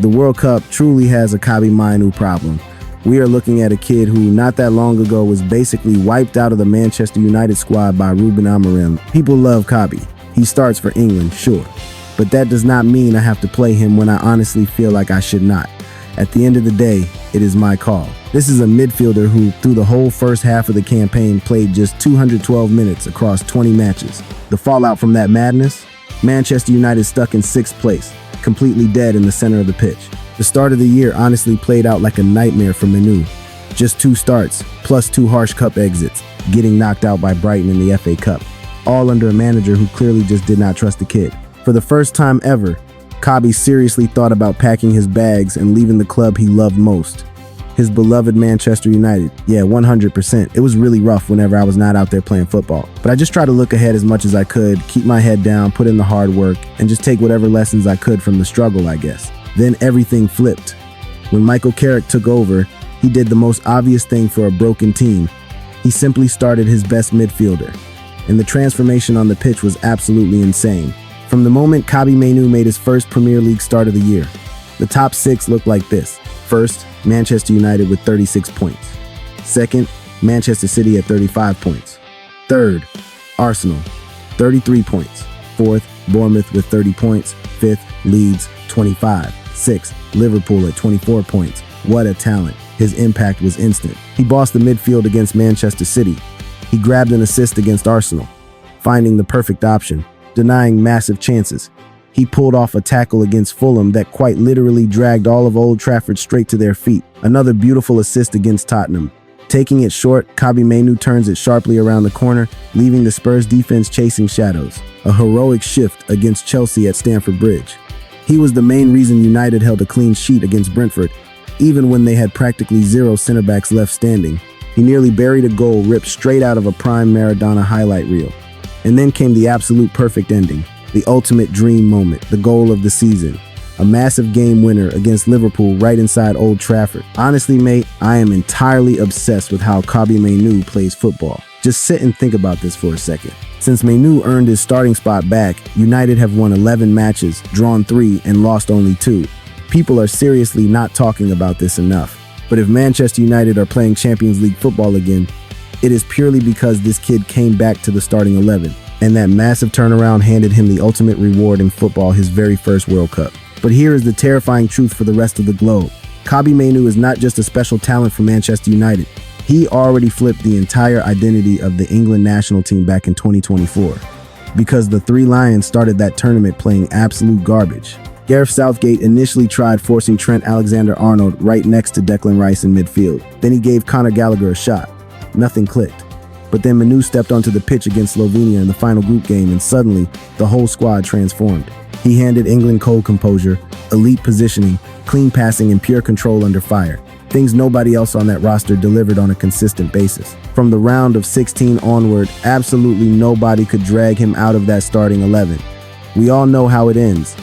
The World Cup truly has a Kobbie Mainoo problem. We are looking at a kid who, not that long ago, was basically wiped out of the Manchester United squad by Ruben Amorim. People love Kobbie. He starts for England, sure. But that does not mean I have to play him when I honestly feel like I should not. At the end of the day, it is my call. This is a midfielder who, through the whole first half of the campaign, played just 212 minutes across 20 matches. The fallout from that madness? Manchester United stuck in 6th place, completely dead in the center of the pitch. The start of the year honestly played out like a nightmare for Mainoo. Just 2 starts, plus 2 harsh cup exits, getting knocked out by Brighton in the FA Cup. All under a manager who clearly just did not trust the kid. For the first time ever, Kobbie seriously thought about packing his bags and leaving the club he loved most. His beloved Manchester United. Yeah, 100%. It was really rough whenever I was not out there playing football. But I just tried to look ahead as much as I could, keep my head down, put in the hard work, and just take whatever lessons I could from the struggle, I guess. Then everything flipped. When Michael Carrick took over, he did the most obvious thing for a broken team. He simply started his best midfielder. And the transformation on the pitch was absolutely insane. From the moment Kobbie Mainoo made his first Premier League start of the year, the top 6 looked like this. First, Manchester United with 36 points. Second, Manchester City at 35 points. Third, Arsenal, 33 points. Fourth, Bournemouth with 30 points. Fifth, Leeds, 25. Sixth, Liverpool at 24 points. What a talent. His impact was instant. He bossed the midfield against Manchester City. He grabbed an assist against Arsenal, finding the perfect option, denying massive chances. He pulled off a tackle against Fulham that quite literally dragged all of Old Trafford straight to their feet. Another beautiful assist against Tottenham. Taking it short, Kobbie Mainoo turns it sharply around the corner, leaving the Spurs defense chasing shadows. A heroic shift against Chelsea at Stamford Bridge. He was the main reason United held a clean sheet against Brentford, even when they had practically 0 center-backs left standing. He nearly buried a goal ripped straight out of a prime Maradona highlight reel. And then came the absolute perfect ending, the ultimate dream moment, the goal of the season. A massive game winner against Liverpool right inside Old Trafford. Honestly, mate, I am entirely obsessed with how Kobbie Mainoo plays football. Just sit and think about this for a second. Since Mainoo earned his starting spot back, United have won 11 matches, drawn 3, and lost only 2. People are seriously not talking about this enough. But if Manchester United are playing Champions League football again, it is purely because this kid came back to the starting 11, and that massive turnaround handed him the ultimate reward in football, his very first World Cup. But here is the terrifying truth for the rest of the globe. Kobbie Mainoo is not just a special talent for Manchester United. He already flipped the entire identity of the England national team back in 2024. Because the Three Lions started that tournament playing absolute garbage. Gareth Southgate initially tried forcing Trent Alexander-Arnold right next to Declan Rice in midfield. Then he gave Conor Gallagher a shot. Nothing clicked. But then Mainoo stepped onto the pitch against Slovenia in the final group game, and suddenly, the whole squad transformed. He handed England cold composure, elite positioning, clean passing, and pure control under fire. Things nobody else on that roster delivered on a consistent basis. From the round of 16 onward, absolutely nobody could drag him out of that starting 11. We all know how it ends.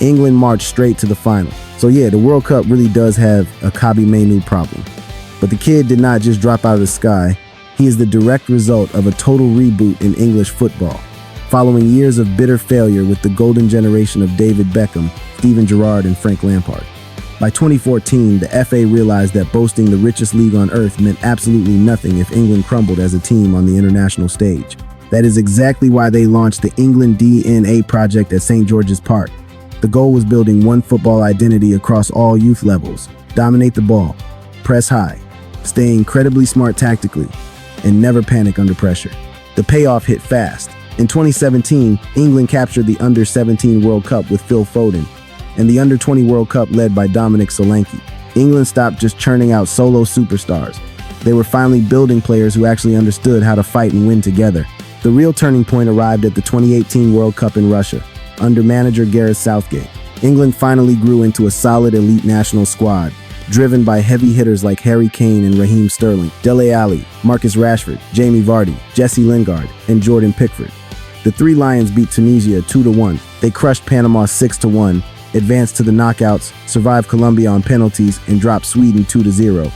England marched straight to the final. So yeah, the World Cup really does have a Kobbie Mainoo problem. But the kid did not just drop out of the sky. He is the direct result of a total reboot in English football, following years of bitter failure with the golden generation of David Beckham, Steven Gerrard, and Frank Lampard. By 2014, the FA realized that boasting the richest league on earth meant absolutely nothing if England crumbled as a team on the international stage. That is exactly why they launched the England DNA project at St. George's Park. The goal was building one football identity across all youth levels. Dominate the ball, press high, stay incredibly smart tactically, and never panic under pressure. The payoff hit fast. In 2017, England captured the Under-17 World Cup with Phil Foden, and the Under-20 World Cup led by Dominic Solanke. England stopped just churning out solo superstars. They were finally building players who actually understood how to fight and win together. The real turning point arrived at the 2018 World Cup in Russia, under manager Gareth Southgate. England finally grew into a solid elite national squad, driven by heavy hitters like Harry Kane and Raheem Sterling, Dele Alli, Marcus Rashford, Jamie Vardy, Jesse Lingard, and Jordan Pickford. The Three Lions beat Tunisia 2-1. They crushed Panama 6-1, advanced to the knockouts, survived Colombia on penalties, and dropped Sweden 2-0,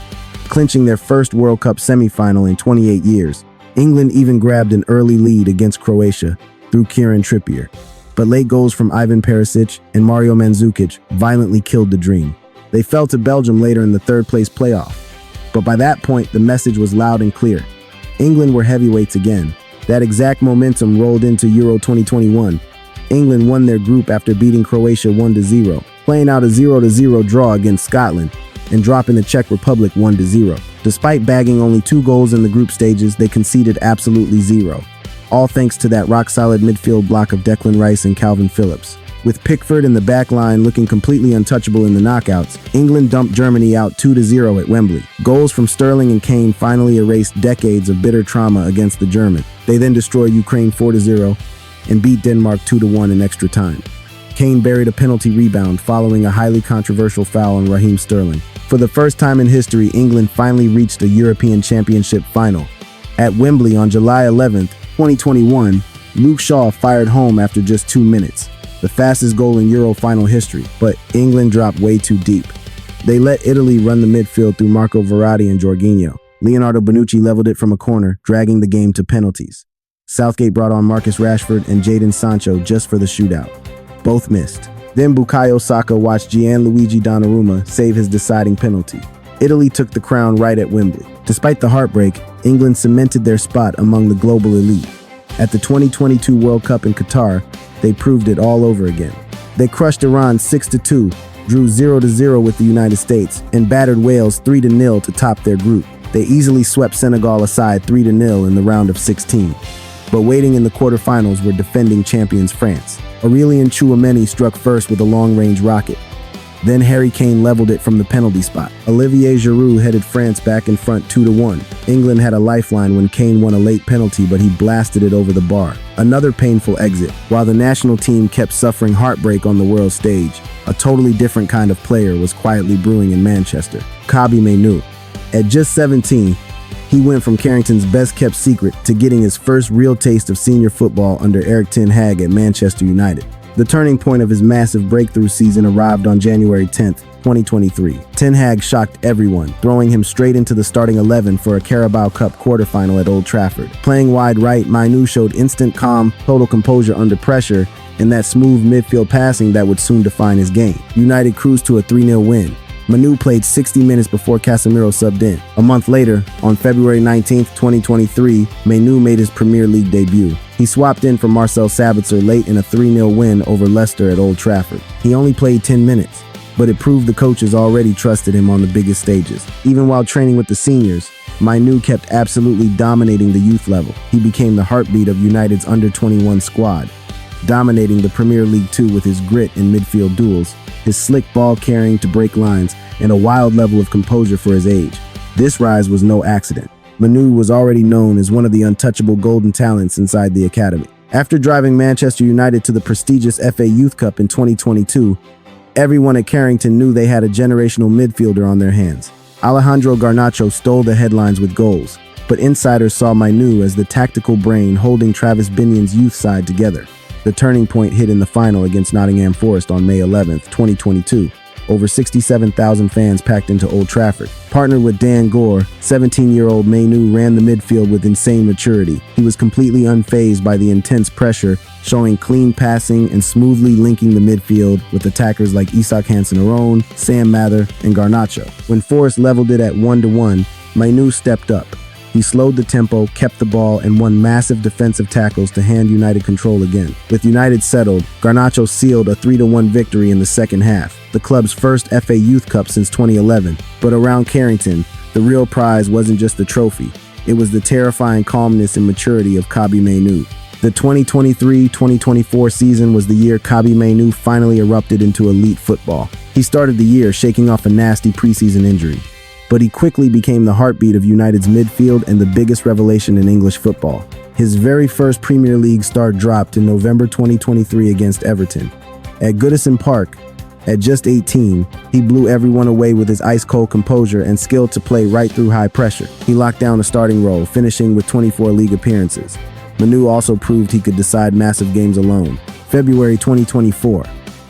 clinching their first World Cup semifinal in 28 years. England even grabbed an early lead against Croatia through Kieran Trippier. but late goals from Ivan Perisic and Mario Mandzukic violently killed the dream. They fell to Belgium later in the third-place playoff. But by that point, the message was loud and clear. England were heavyweights again. That exact momentum rolled into Euro 2021. England won their group after beating Croatia 1-0, playing out a 0-0 draw against Scotland, and dropping the Czech Republic 1-0. Despite bagging only 2 goals in the group stages, they conceded absolutely 0. All thanks to that rock-solid midfield block of Declan Rice and Calvin Phillips. With Pickford in the back line looking completely untouchable in the knockouts, England dumped Germany out 2-0 at Wembley. Goals from Sterling and Kane finally erased decades of bitter trauma against the Germans. They then destroyed Ukraine 4-0 and beat Denmark 2-1 in extra time. Kane buried a penalty rebound following a highly controversial foul on Raheem Sterling. For the first time in history, England finally reached a European Championship final. At Wembley on July 11, 2021, Luke Shaw fired home after just 2 minutes. The fastest goal in Euro final history, but England dropped way too deep. They let Italy run the midfield through Marco Verratti and Jorginho. Leonardo Bonucci leveled it from a corner, dragging the game to penalties. Southgate brought on Marcus Rashford and Jadon Sancho just for the shootout. Both missed. Then Bukayo Saka watched Gianluigi Donnarumma save his deciding penalty. Italy took the crown right at Wembley. Despite the heartbreak, England cemented their spot among the global elite. At the 2022 World Cup in Qatar, they proved it all over again. They crushed Iran 6-2, drew 0-0 with the United States, and battered Wales 3-0 to top their group. They easily swept Senegal aside 3-0 in the round of 16. But waiting in the quarterfinals were defending champions France. Aurelien Tchouameni struck first with a long-range rocket. Then Harry Kane leveled it from the penalty spot. Olivier Giroud headed France back in front 2-1. England had a lifeline when Kane won a late penalty, but he blasted it over the bar. Another painful exit. While the national team kept suffering heartbreak on the world stage, a totally different kind of player was quietly brewing in Manchester. Kobbie Mainoo. At just 17, he went from Carrington's best-kept secret to getting his first real taste of senior football under Erik ten Hag at Manchester United. The turning point of his massive breakthrough season arrived on January 10, 2023. Ten Hag shocked everyone, throwing him straight into the starting 11 for a Carabao Cup quarterfinal at Old Trafford. Playing wide right, Mainoo showed instant calm, total composure under pressure, and that smooth midfield passing that would soon define his game. United cruised to a 3-0 win. Mainoo played 60 minutes before Casemiro subbed in. A month later, on February 19, 2023, Mainoo made his Premier League debut. He swapped in for Marcel Sabitzer late in a 3-0 win over Leicester at Old Trafford. He only played 10 minutes, but it proved the coaches already trusted him on the biggest stages. Even while training with the seniors, Mainoo kept absolutely dominating the youth level. He became the heartbeat of United's under-21 squad, dominating the Premier League 2 with his grit in midfield duels, his slick ball carrying to break lines, and a wild level of composure for his age. This rise was no accident. Mainoo was already known as one of the untouchable golden talents inside the academy. After driving Manchester United to the prestigious FA Youth Cup in 2022, everyone at Carrington knew they had a generational midfielder on their hands. Alejandro Garnacho stole the headlines with goals, but insiders saw Mainoo as the tactical brain holding Travis Binion's youth side together. The turning point hit in the final against Nottingham Forest on May 11, 2022. Over 67,000 fans packed into Old Trafford. Partnered with Dan Gore, 17-year-old Mainoo ran the midfield with insane maturity. He was completely unfazed by the intense pressure, showing clean passing and smoothly linking the midfield with attackers like Isak Hansen-Aron, Sam Mather, and Garnacho. When Forest leveled it at 1-1, Mainoo stepped up. He slowed the tempo, kept the ball, and won massive defensive tackles to hand United control again. With United settled, Garnacho sealed a 3-1 victory in the second half, the club's first FA Youth Cup since 2011. But around Carrington, the real prize wasn't just the trophy. It was the terrifying calmness and maturity of Kobbie Mainoo. The 2023-2024 season was the year Kobbie Mainoo finally erupted into elite football. He started the year shaking off a nasty preseason injury, but he quickly became the heartbeat of United's midfield and the biggest revelation in English football. His very first Premier League start dropped in November 2023 against Everton. At Goodison Park, at just 18, he blew everyone away with his ice-cold composure and skill to play right through high pressure. He locked down a starting role, finishing with 24 league appearances. Mainoo also proved he could decide massive games alone. February 2024,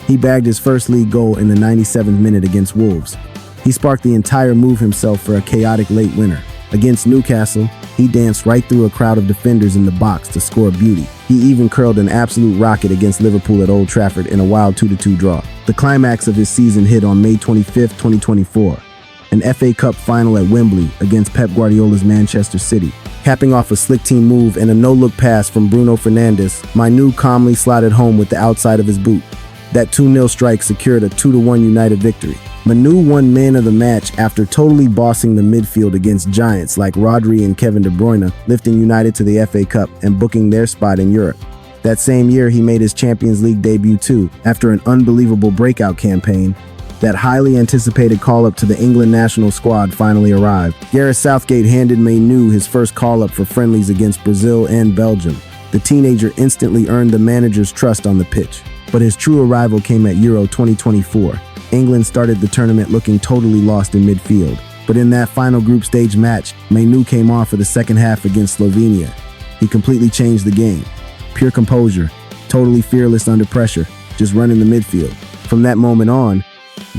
he bagged his first league goal in the 97th minute against Wolves. He sparked the entire move himself for a chaotic late winner. Against Newcastle, He danced right through a crowd of defenders in the box to score beauty. He even curled an absolute rocket against Liverpool at Old Trafford in a wild 2-2 draw. The climax of his season hit on May 25, 2024, an FA Cup final at Wembley against Pep Guardiola's Manchester City. Capping off a slick team move and a no-look pass from Bruno Fernandes, Mainoo calmly slotted home with the outside of his boot. That 2-0 strike secured a 2-1 United victory. Mainoo won man of the match after totally bossing the midfield against giants like Rodri and Kevin De Bruyne, lifting United to the FA Cup and booking their spot in Europe. That same year, he made his Champions League debut too, after an unbelievable breakout campaign. That highly anticipated call-up to the England national squad finally arrived. Gareth Southgate handed Mainoo his first call-up for friendlies against Brazil and Belgium. The teenager instantly earned the manager's trust on the pitch. But his true arrival came at Euro 2024. England started the tournament looking totally lost in midfield. But in that final group stage match, Mainoo came on for the second half against Slovenia. He completely changed the game. Pure composure, totally fearless under pressure, just running the midfield. From that moment on,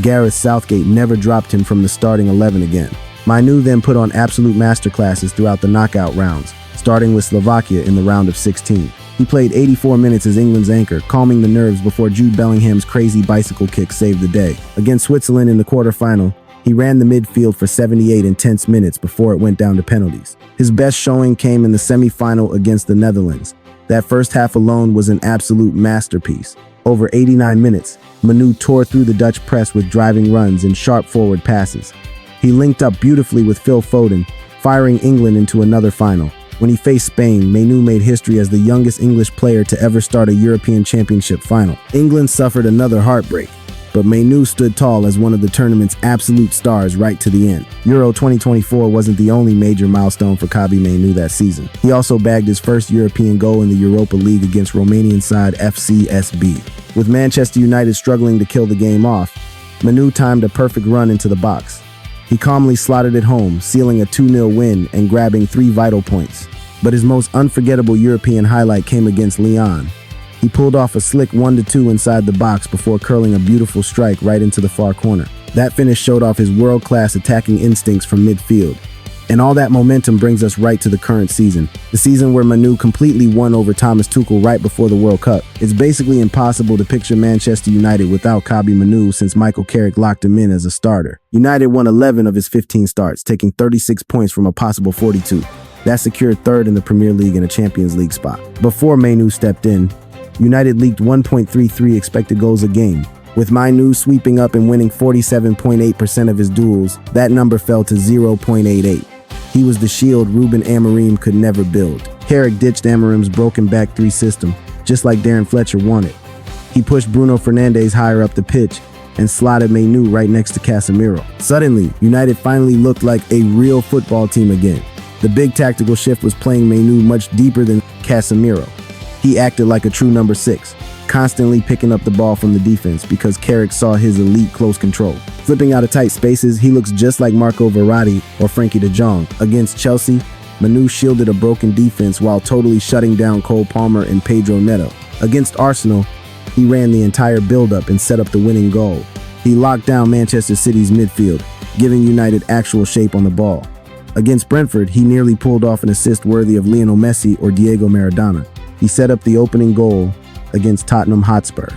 Gareth Southgate never dropped him from the starting 11 again. Mainoo then put on absolute masterclasses throughout the knockout rounds, starting with Slovakia in the round of 16. He played 84 minutes as England's anchor, calming the nerves before Jude Bellingham's crazy bicycle kick saved the day. Against Switzerland in the quarterfinal, he ran the midfield for 78 intense minutes before it went down to penalties. His best showing came in the semi-final against the Netherlands. That first half alone was an absolute masterpiece. Over 89 minutes, Mainoo tore through the Dutch press with driving runs and sharp forward passes. He linked up beautifully with Phil Foden, firing England into another final. When he faced Spain, Mainoo made history as the youngest English player to ever start a European Championship final. England suffered another heartbreak, but Mainoo stood tall as one of the tournament's absolute stars right to the end. Euro 2024 wasn't the only major milestone for Kobbie Mainoo that season. He also bagged his first European goal in the Europa League against Romanian side FCSB. With Manchester United struggling to kill the game off, Mainoo timed a perfect run into the box. He calmly slotted it home, sealing a 2-0 win and grabbing 3 vital points. But his most unforgettable European highlight came against Lyon. He pulled off a slick 1-2 inside the box before curling a beautiful strike right into the far corner. That finish showed off his world-class attacking instincts from midfield. And all that momentum brings us right to the current season. The season where Mainoo completely won over Thomas Tuchel right before the World Cup. It's basically impossible to picture Manchester United without Kobbie Mainoo since Michael Carrick locked him in as a starter. United won 11 of his 15 starts, taking 36 points from a possible 42. That secured third in the Premier League and a Champions League spot. Before Mainoo stepped in, United leaked 1.33 expected goals a game. With Mainoo sweeping up and winning 47.8% of his duels, that number fell to 0.88. He was the shield Ruben Amorim could never build. Carrick ditched Amorim's broken back 3 system, just like Darren Fletcher wanted. He pushed Bruno Fernandes higher up the pitch and slotted Mainoo right next to Casemiro. Suddenly, United finally looked like a real football team again. The big tactical shift was playing Mainoo much deeper than Casemiro. He acted like a true number 6, constantly picking up the ball from the defense because Carrick saw his elite close control. Flipping out of tight spaces, he looks just like Marco Verratti or Frankie de Jong. Against Chelsea, Mainoo shielded a broken defense while totally shutting down Cole Palmer and Pedro Neto. Against Arsenal, he ran the entire build-up and set up the winning goal. He locked down Manchester City's midfield, giving United actual shape on the ball. Against Brentford, he nearly pulled off an assist worthy of Lionel Messi or Diego Maradona. He set up the opening goal against Tottenham Hotspur.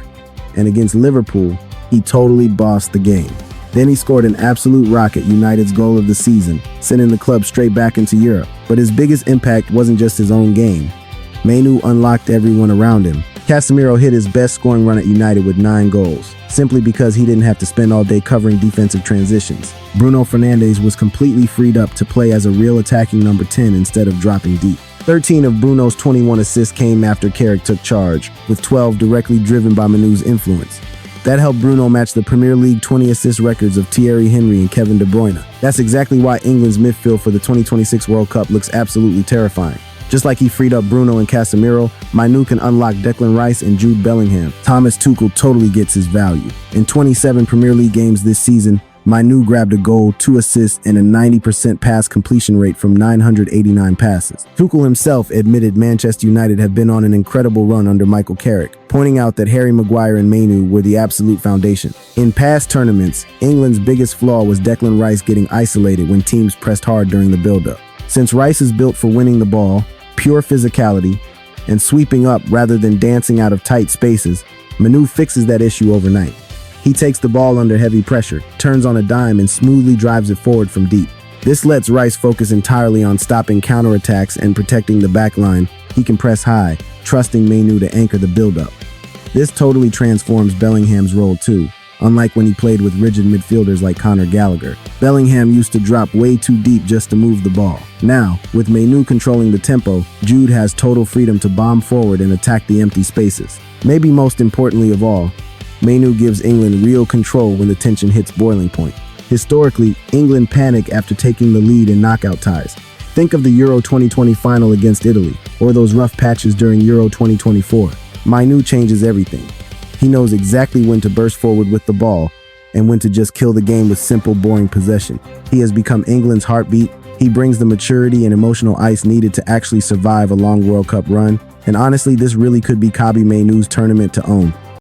And against Liverpool, he totally bossed the game. Then he scored an absolute rocket, United's goal of the season, sending the club straight back into Europe. But his biggest impact wasn't just his own game. Mainoo unlocked everyone around him. Casemiro hit his best scoring run at United with 9 goals, simply because he didn't have to spend all day covering defensive transitions. Bruno Fernandes was completely freed up to play as a real attacking number 10 instead of dropping deep. 13 of Bruno's 21 assists came after Carrick took charge, with 12 directly driven by Mainoo's influence. That helped Bruno match the Premier League 20 assist records of Thierry Henry and Kevin De Bruyne. That's exactly why England's midfield for the 2026 World Cup looks absolutely terrifying. Just like he freed up Bruno and Casemiro, Mainoo can unlock Declan Rice and Jude Bellingham. Thomas Tuchel totally gets his value. In 27 Premier League games this season, Mainoo grabbed a goal, 2 assists, and a 90% pass completion rate from 989 passes. Tuchel himself admitted Manchester United have been on an incredible run under Michael Carrick, pointing out that Harry Maguire and Mainoo were the absolute foundation. In past tournaments, England's biggest flaw was Declan Rice getting isolated when teams pressed hard during the build-up. Since Rice is built for winning the ball, pure physicality, and sweeping up rather than dancing out of tight spaces, Mainoo fixes that issue overnight. He takes the ball under heavy pressure, turns on a dime, and smoothly drives it forward from deep. This lets Rice focus entirely on stopping counterattacks and protecting the back line. He can press high, trusting Mainoo to anchor the buildup. This totally transforms Bellingham's role too. Unlike when he played with rigid midfielders like Conor Gallagher, Bellingham used to drop way too deep just to move the ball. Now, with Mainoo controlling the tempo, Jude has total freedom to bomb forward and attack the empty spaces. Maybe most importantly of all, Mainoo gives England real control when the tension hits boiling point. Historically, England panic after taking the lead in knockout ties. Think of the Euro 2020 final against Italy, or those rough patches during Euro 2024. Mainoo changes everything. He knows exactly when to burst forward with the ball and when to just kill the game with simple, boring possession. He has become England's heartbeat. He brings the maturity and emotional ice needed to actually survive a long World Cup run. And honestly, this really could be Kobbie Mainoo's tournament to own.